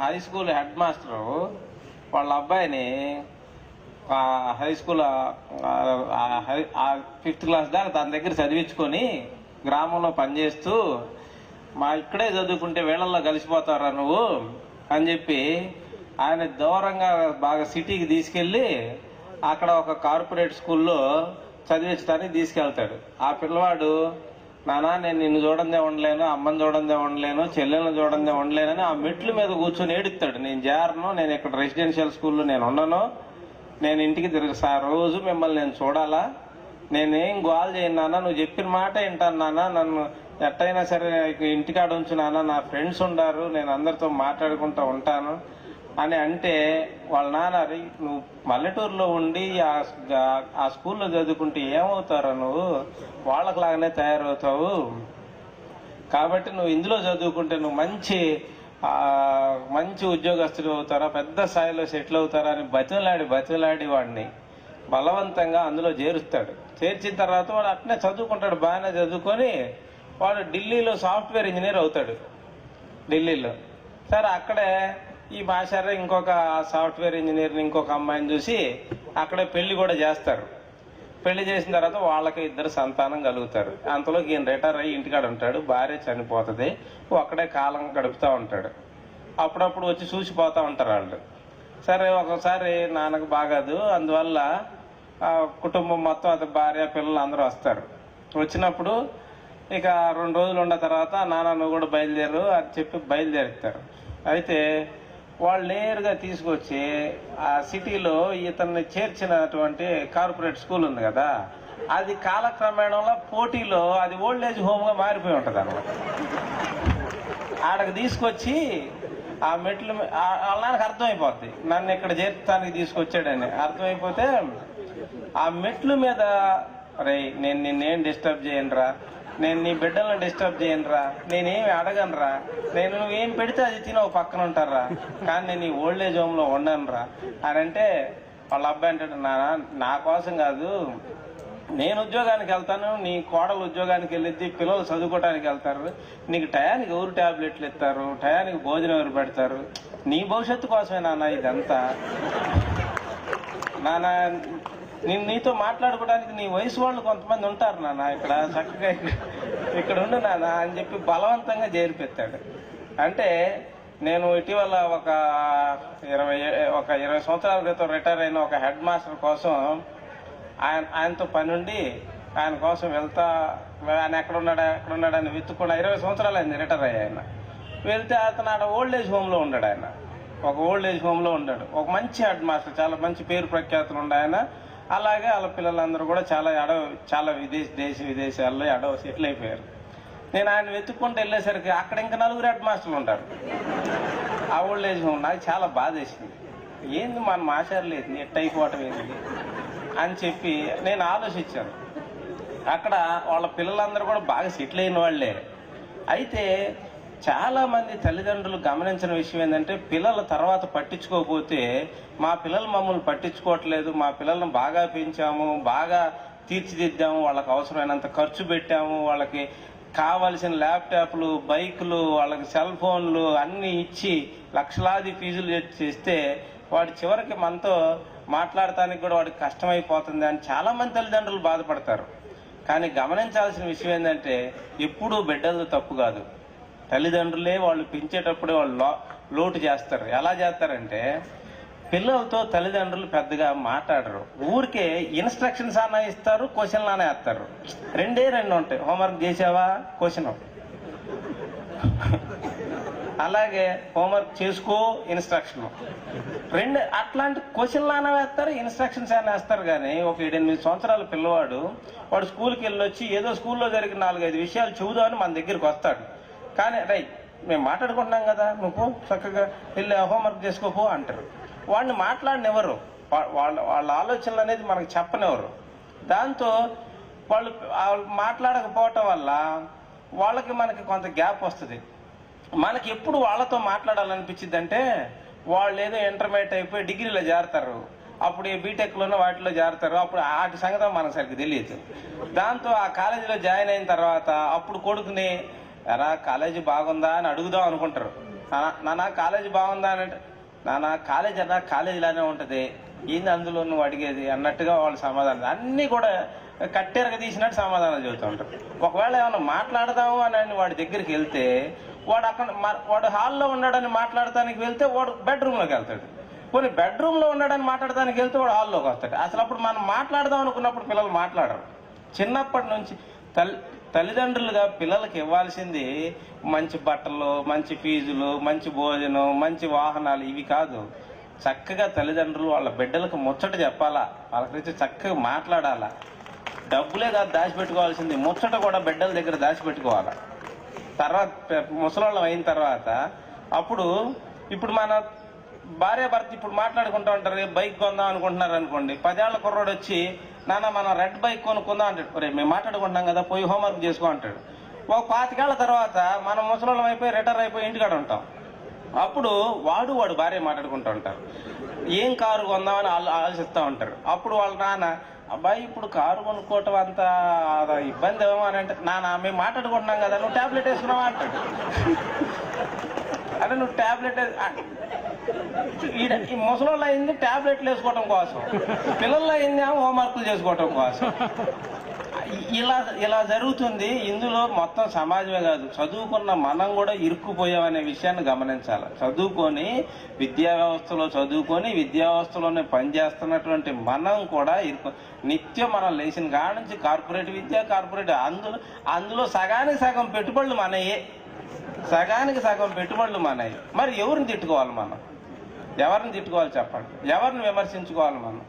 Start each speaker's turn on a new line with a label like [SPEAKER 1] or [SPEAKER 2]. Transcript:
[SPEAKER 1] High school head master వాళ్ళ అబ్బాయిని high school 5th class దాకా దాని దగ్గర చదివించుకొని గ్రామంలో పనిచేస్తూ మా ఇక్కడే చదువుకుంటే వేళల్లో కలిసిపోతారా నువ్వు అని చెప్పి ఆయన దూరంగా బాగా సిటీకి తీసుకెళ్ళి అక్కడ ఒక కార్పొరేట్ స్కూల్లో చదివించడానికి తీసుకెళ్తాడు. ఆ పిల్లవాడు నానా నేను నిన్ను చూడందే ఉండలేను, అమ్మని చూడందే ఉండలేను, చెల్లెలను చూడందే ఉండలేనని ఆ మెట్ల మీద కూర్చొని ఏడుస్తాడు. నేను జారను, నేను ఇక్కడ రెసిడెన్షియల్ స్కూల్లో నేను ఉండను, నేను ఇంటికి తిరిగి రోజు మిమ్మల్ని నేను చూడాలా, నేనేం గోల్ చేయను నాన్న, నువ్వు చెప్పిన మాట వింటాను నాన్న, నన్ను ఎట్టయినా సరే ఇంటికాడ ఉంచు నాన్న, నా ఫ్రెండ్స్ ఉండారు, నేను అందరితో మాట్లాడుకుంటూ ఉంటాను అని అంటే వాళ్ళ నాన్న నువ్వు పల్లెటూరులో ఉండి ఆ స్కూల్లో చదువుకుంటే ఏమవుతారా, నువ్వు వాళ్ళకులాగానే తయారవుతావు, కాబట్టి నువ్వు ఇందులో చదువుకుంటే నువ్వు మంచి ఉద్యోగస్తుడు అవుతారా, పెద్ద స్థాయిలో సెటిల్ అవుతారా అని బతిలాడి వాడిని బలవంతంగా అందులో చేరుస్తాడు. చేర్చిన తర్వాత వాడు అట్నే చదువుకుంటాడు, బాగానే చదువుకొని వాడు ఢిల్లీలో సాఫ్ట్వేర్ ఇంజనీర్ అవుతాడు. ఢిల్లీలో సరే అక్కడే ఈ మాస్టర్ ఇంకొక సాఫ్ట్వేర్ ఇంజనీర్ని ఇంకొక అమ్మాయిని చూసి అక్కడే పెళ్లి కూడా చేస్తారు. పెళ్లి చేసిన తర్వాత వాళ్ళకి 2 సంతానం కలుగుతారు. అంతలోకి ఈయన రిటైర్ అయ్యి ఇంటికాడ ఉంటాడు, భార్య చనిపోతుంది, అక్కడే కాలం గడుపుతూ ఉంటాడు. అప్పుడప్పుడు వచ్చి చూసిపోతూ ఉంటారు వాళ్ళు. సరే ఒకసారి నాన్నకు బాగాదు, అందువల్ల కుటుంబం మొత్తం అది భార్య పిల్లలు అందరూ వస్తారు. వచ్చినప్పుడు ఇక 2 రోజులు ఉన్న తర్వాత నాన్న నువ్వు కూడా బయలుదేరు అని చెప్పి బయలుదేరుతారు. అయితే వాళ్ళు నేరుగా తీసుకొచ్చి ఆ సిటీలో ఇతన్ని చేర్చినటువంటి కార్పొరేట్ స్కూల్ ఉంది కదా, అది కాలక్రమేణంలో పోటీలో అది ఓల్డ్ ఏజ్ హోమ్గా మారిపోయి ఉంటుంది అన్నమాట. ఆడకు తీసుకొచ్చి ఆ మెట్లు వాళ్ళ నాన్నకు అర్థమైపోద్ది నన్ను ఇక్కడ చేర్చడానికి తీసుకొచ్చాడని. అర్థమైపోతే ఆ మెట్లు మీద అరే నేను నిన్నేం డిస్టర్బ్ చేయనురా, నేను నీ బిడ్డలను డిస్టర్బ్ చేయనురా, నేనేమి అడగనురా, నేను నువ్వేం పెడితే అది తిని ఒక పక్కన ఉంటారా, కానీ నేను ఈ ఓల్డ్ ఏజ్ హోమ్లో ఉండనురా అని అంటే వాళ్ళ అబ్బాయి అంటాడు, నా కోసం కాదు, నేను ఉద్యోగానికి వెళ్తాను, నీ కోడలు ఉద్యోగానికి వెళ్ళిద్ది, పిల్లలు చదువుకోవడానికి వెళ్తారు, నీకు టయానికి ఎవరు ట్యాబ్లెట్లు ఇస్తారు, టయానికి భోజనం ఎవరు పెడతారు, నీ భవిష్యత్తు కోసమే నాన్న ఇదంతా, నాన్న నీతో మాట్లాడుకోవడానికి నీ వయసు వాళ్ళు కొంతమంది ఉంటారు నాన్న, ఇక్కడ చక్కగా ఇక్కడ ఉండు నాన్న అని చెప్పి బలవంతంగా చేరిపెత్తాడు. అంటే నేను ఇటీవల ఒక 20 సంవత్సరాల క్రితం రిటైర్ అయిన ఒక హెడ్ మాస్టర్ కోసం ఆయనతో పని ఉండి ఆయన కోసం వెళ్తా, ఆయన ఎక్కడున్నాడని వెతుక్కున్నా. 20 సంవత్సరాలు అయింది రిటైర్ అయ్యి ఆయన. వెళ్తే అతను ఆడ ఓల్డ్ ఏజ్ హోమ్లో ఉన్నాడు. ఆయన ఒక ఓల్డ్ ఏజ్ హోమ్లో ఉన్నాడు. ఒక మంచి హెడ్ మాస్టర్, చాలా మంచి పేరు ప్రఖ్యాతులు ఉండే ఆయన. అలాగే వాళ్ళ పిల్లలందరూ కూడా చాలా దేశ విదేశాల్లో సెటిల్ అయిపోయారు. నేను ఆయన వెతుక్కుంటూ వెళ్ళేసరికి అక్కడ ఇంకా 4 హెడ్ మాస్టర్లు ఉంటారు ఆ ఓల్డ్ ఏజ్ హోమ్. నాకు చాలా బాధ వేసింది, ఏంది మన మాస్టర్లు ఏంది ఎట్ అయిపోవటం ఏంది అని చెప్పి నేను ఆలోచించాను. అక్కడ వాళ్ళ పిల్లలందరూ కూడా బాగా సెటిల్ అయిన వాళ్లే. అయితే చాలా మంది తల్లిదండ్రులు గమనించిన విషయం ఏంటంటే, పిల్లల తర్వాత పట్టించుకోకపోతే మా పిల్లలు మమ్మల్ని పట్టించుకోవట్లేదు, మా పిల్లలను బాగా పెంచాము, బాగా తీర్చిదిద్దాము, వాళ్ళకి అవసరమైనంత ఖర్చు పెట్టాము, వాళ్ళకి కావలసిన ల్యాప్టాప్లు, బైకులు, వాళ్ళకి సెల్ ఫోన్లు అన్నీ ఇచ్చి లక్షలాది ఫీజులు చేస్తే వాడి చివరికి మనతో మాట్లాడటానికి కూడా వాడికి కష్టమైపోతుంది అని చాలా మంది తల్లిదండ్రులు బాధపడతారు. కానీ గమనించాల్సిన విషయం ఏంటంటే, ఎప్పుడూ బిడ్డలది తప్పు కాదు, తల్లిదండ్రులే వాళ్ళు పెంచేటప్పుడే వాళ్ళు లోటు చేస్తారు. ఎలా చేస్తారంటే, పిల్లలతో తల్లిదండ్రులు పెద్దగా మాట్లాడరు, ఊరికే ఇన్స్ట్రక్షన్స్ అన్నా ఇస్తారు, క్వశ్చన్లు అన్నా వేస్తారు. 2 ఉంటాయి, హోంవర్క్ చేసావా క్వశ్చన్, అలాగే హోంవర్క్ చేసుకో ఇన్స్ట్రక్షన్, 2 అట్లాంటి క్వశ్చన్లు అన్నా వేస్తారు, ఇన్స్ట్రక్షన్స్ అయినా వేస్తారు. కానీ ఒక 7-8 సంవత్సరాల పిల్లవాడు వాడు స్కూల్కి వెళ్ళొచ్చి ఏదో స్కూల్లో జరిగిన 4-5 విషయాలు చూద్దామని మన దగ్గరికి వస్తాడు. కానీ మేము మాట్లాడుకుంటున్నాం కదా, నువ్వు చక్కగా వెళ్ళి హోంవర్క్ చేసుకోపో అంటారు. వాడిని మాట్లాడినెవరు, వాళ్ళ ఆలోచనలు అనేది మనకు చెప్పనివ్వరు. దాంతో వాళ్ళు మాట్లాడకపోవటం వల్ల వాళ్ళకి మనకి కొంత గ్యాప్ వస్తుంది. మనకి ఎప్పుడు వాళ్ళతో మాట్లాడాలనిపించింది అంటే, వాళ్ళు ఏదో ఇంటర్మీడియట్ అయిపోయి డిగ్రీలో చేరతారు, అప్పుడు ఈ బీటెక్లోనో వాటిలో చేరతారు, అప్పుడు వాటి సంగతి మనకు సరిగ్గా తెలియదు. దాంతో ఆ కాలేజీలో జాయిన్ అయిన తర్వాత అప్పుడు కొడుకుని ఎరా కాలేజీ బాగుందా అని అడుగుదాం అనుకుంటారు. నాన్న కాలేజీ బాగుందా అని అంటే, నాన్న కాలేజీ అన్నా కాలేజీలానే ఉంటుంది, ఏంది అందులో నువ్వు అడిగేది అన్నట్టుగా వాళ్ళు సమాధానం అన్నీ కూడా కట్టెరగ తీసినట్టు సమాధానం చెబుతూ ఉంటారు. ఒకవేళ ఏమైనా మాట్లాడదాము అని వాడి దగ్గరికి వెళ్తే వాడు అక్కడ వాడు హాల్లో ఉన్నాడని మాట్లాడటానికి వెళ్తే వాడు బెడ్రూమ్లోకి వెళ్తాడు. కొన్ని బెడ్రూమ్లో ఉన్నాడని మాట్లాడటానికి వెళ్తే వాడు హాల్లోకి వస్తాడు. అసలు అప్పుడు మనం మాట్లాడదాం అనుకున్నప్పుడు పిల్లలు మాట్లాడరు. చిన్నప్పటి నుంచి తల్లిదండ్రులుగా పిల్లలకి ఇవ్వాల్సింది మంచి బట్టలు, మంచి ఫీజులు, మంచి భోజనం, మంచి వాహనాలు, ఇవి కాదు. చక్కగా తల్లిదండ్రులు వాళ్ళ బిడ్డలకు ముచ్చట చెప్పాలా, వాళ్ళ గురించి చక్కగా మాట్లాడాలా. డబ్బులే కాదు దాచిపెట్టుకోవాల్సింది, ముచ్చట కూడా బిడ్డల దగ్గర దాచిపెట్టుకోవాలా. తర్వాత ముసలోళ్ళం అయిన తర్వాత ఇప్పుడు మన భార్య భర్త ఇప్పుడు మాట్లాడుకుంటూ ఉంటారు, బైక్ కొందాం అనుకుంటున్నారు అనుకోండి. 10 ఏళ్ల కుర్రోడు వచ్చి, నాన్న మనం రెడ్ బైక్ కొనుక్కుందాం అంటాడు. మేము మాట్లాడుకుంటాం కదా, పోయి హోంవర్క్ చేసుకో అంటాడు. ఒక 25 ఏళ్ల తర్వాత మనం ముసలోళ్ళం అయిపోయి రిటైర్ అయిపోయి ఇంటికాడ ఉంటాం. అప్పుడు వాడు భార్య మాట్లాడుకుంటూ ఉంటారు, ఏం కారు కొందామని ఆలోచిస్తూ ఉంటారు. అప్పుడు వాళ్ళ నాన్న, అబ్బాయి ఇప్పుడు కారు కొనుక్కోవటం అంత ఇబ్బంది ఏమో అని అంటే, నాన్న మేము మాట్లాడుకుంటున్నాం కదా, నువ్వు ట్యాబ్లెట్ వేసుకున్నావా అంటాడు. అంటే నువ్వు ట్యాబ్లెట్ ఈ ముసలోళ్ళు అయింది ట్యాబ్లెట్లు వేసుకోవటం కోసం, పిల్లల్లో అయింది హోంవర్క్లు చేసుకోవటం కోసం. ఇలా జరుగుతుంది. ఇందులో మొత్తం సమాజమే కాదు, చదువుకున్న మనం కూడా ఇరుక్కుపోయామనే విషయాన్ని గమనించాలి. విద్యా వ్యవస్థలోనే పనిచేస్తున్నటువంటి మనం కూడా నిత్యం మనం లేచిన కాడ నుంచి కార్పొరేట్ విద్య, అందులో సగానికి సగం పెట్టుబడులు మనయే. మరి ఎవరిని తిట్టుకోవాలి మనం? ఎవరిని తిట్టుకోవాలి చెప్పండి? ఎవరిని విమర్శించుకోవాలి మనం?